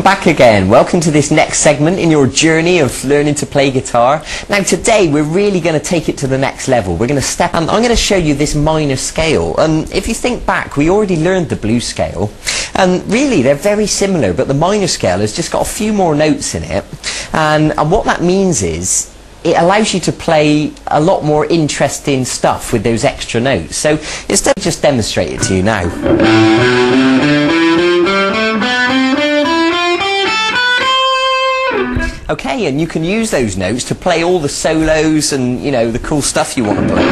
back again. Welcome to this next segment in your journey of learning to play guitar. Now today we're really going to take it to the next level. We're going to step, and I'm going to show you this minor scale. And if you think back, we already learned the blues scale. And really they're very similar, but the minor scale has just got a few more notes in it. And what that means is it allows you to play a lot more interesting stuff with those extra notes. So instead, just demonstrate it to you now. Okay, and you can use those notes to play all the solos and, you know, the cool stuff you want to play.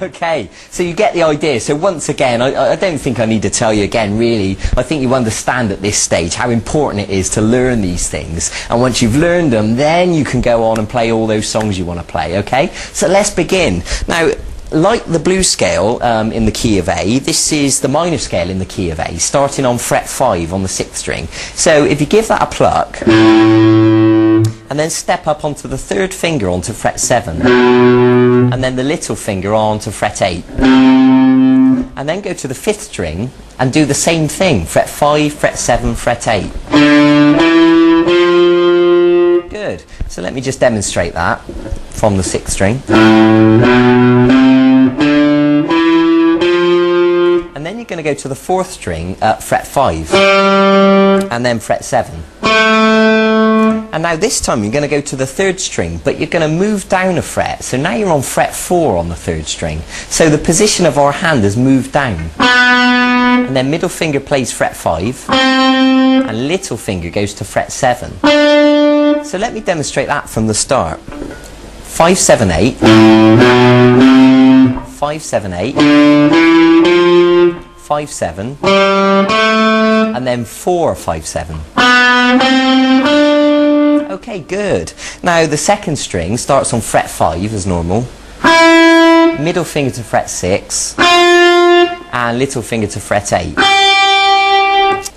Okay, so you get the idea. So once again, I don't think I need to tell you again, really. I think you understand at this stage how important it is to learn these things. And once you've learned them, then you can go on and play all those songs you want to play, okay? So let's begin. Now, like the blues scale in the key of A, this is the minor scale in the key of A, starting on fret 5 on the 6th string. So if you give that a pluck, and then step up onto the 3rd finger onto fret 7, and then the little finger onto fret 8, and then go to the 5th string and do the same thing, fret 5, fret 7, fret 8. Good. So let me just demonstrate that from the 6th string. And then you're going to go to the 4th string at fret 5, and then fret 7. And now this time you're going to go to the 3rd string, but you're going to move down a fret. So now you're on fret 4 on the 3rd string. So the position of our hand has moved down. And then middle finger plays fret 5, and little finger goes to fret 7. So let me demonstrate that from the start. 5, 7, 8. 5, 7, 8. 5, 7. And then 4, 5, 7. Okay, good. Now the 2nd string starts on fret 5 as normal. Middle finger to fret 6. And little finger to fret 8.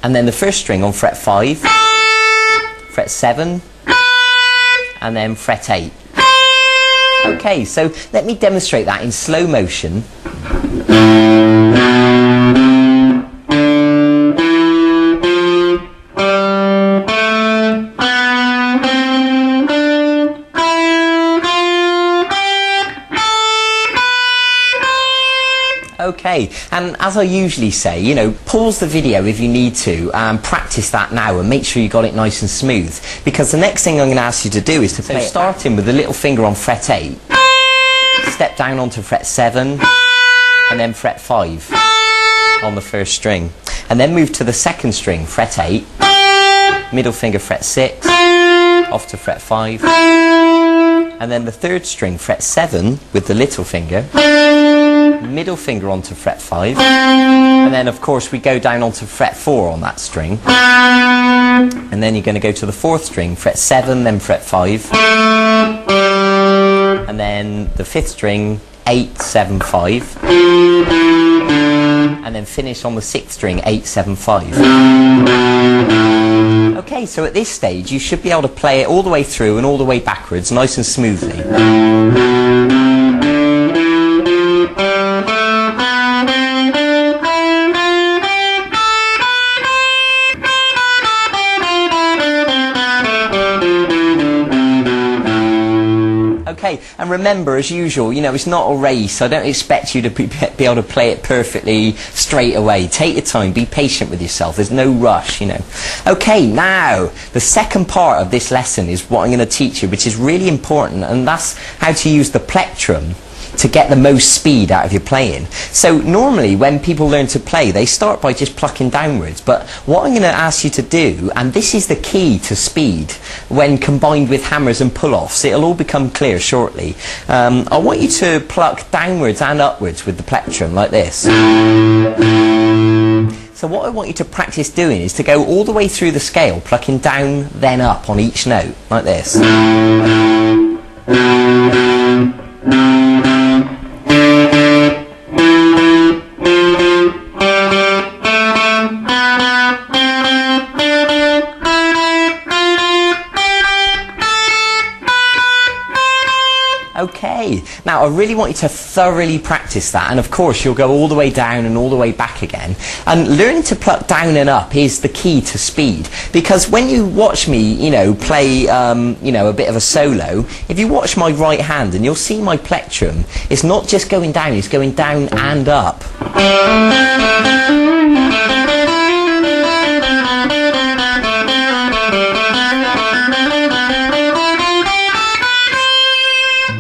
And then the 1st string on fret 5. Fret 7. And then fret 8. Okay, so let me demonstrate that in slow motion. Okay, and as I usually say, you know, pause the video if you need to and practice that now and make sure you got it nice and smooth, because the next thing I'm going to ask you to do is to play starting with the little finger on fret 8, step down onto fret 7, and then fret 5 on the 1st string, and then move to the 2nd string, fret 8, middle finger fret 6, off to fret 5, and then the 3rd string, fret 7 with the little finger, middle finger onto fret 5, and then of course we go down onto fret 4 on that string, and then you're going to go to the 4th string, fret 7, then fret 5, and then the 5th string, 8, 7, 5, and then finish on the 6th string, 8, 7, 5. Okay, so at this stage you should be able to play it all the way through and all the way backwards, nice and smoothly. Okay, and remember, as usual, you know, it's not a race. I don't expect you to be able to play it perfectly straight away. Take your time, be patient with yourself. There's no rush, you know. Okay, now, the second part of this lesson is what I'm going to teach you, which is really important, and that's how to use the plectrum to get the most speed out of your playing. So normally when people learn to play, they start by just plucking downwards, but what I'm going to ask you to do, and this is the key to speed when combined with hammers and pull-offs, it'll all become clear shortly. I want you to pluck downwards and upwards with the plectrum like this. So what I want you to practice doing is to go all the way through the scale, plucking down then up on each note like this. Now, I really want you to thoroughly practice that, and of course you'll go all the way down and all the way back again. And learning to pluck down and up is the key to speed, because when you watch me, you know, play, you know, a bit of a solo, if you watch my right hand, and you'll see my plectrum, it's not just going down, it's going down and up.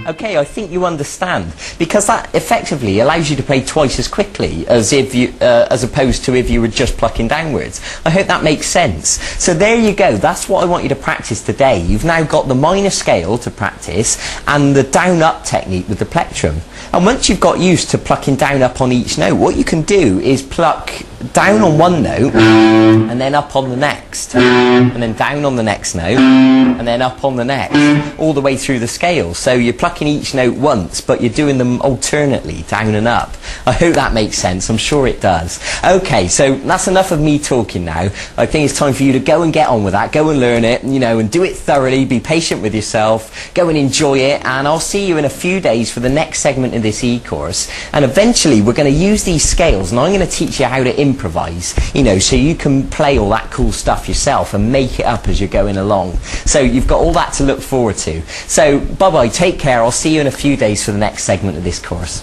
Okay, I think you understand, because that effectively allows you to play twice as quickly as if you, as opposed to if you were just plucking downwards. I hope that makes sense. So there you go. That's what I want you to practice today. You've now got the minor scale to practice and the down-up technique with the plectrum. And once you've got used to plucking down up on each note, what you can do is pluck down on one note and then up on the next, and then down on the next note and then up on the next, all the way through the scale. So you're plucking each note once, but you're doing them alternately, down and up. I hope that makes sense. I'm sure it does. Okay, so that's enough of me talking now. I think it's time for you to go and get on with that. Go and learn it, you know, and do it thoroughly. Be patient with yourself. Go and enjoy it, and I'll see you in a few days for the next segment in this e-course. And eventually we're going to use these scales, and I'm going to teach you how to improvise, you know, so you can play all that cool stuff yourself and make it up as you're going along. So you've got all that to look forward to. So bye-bye, take care. I'll see you in a few days for the next segment of this course.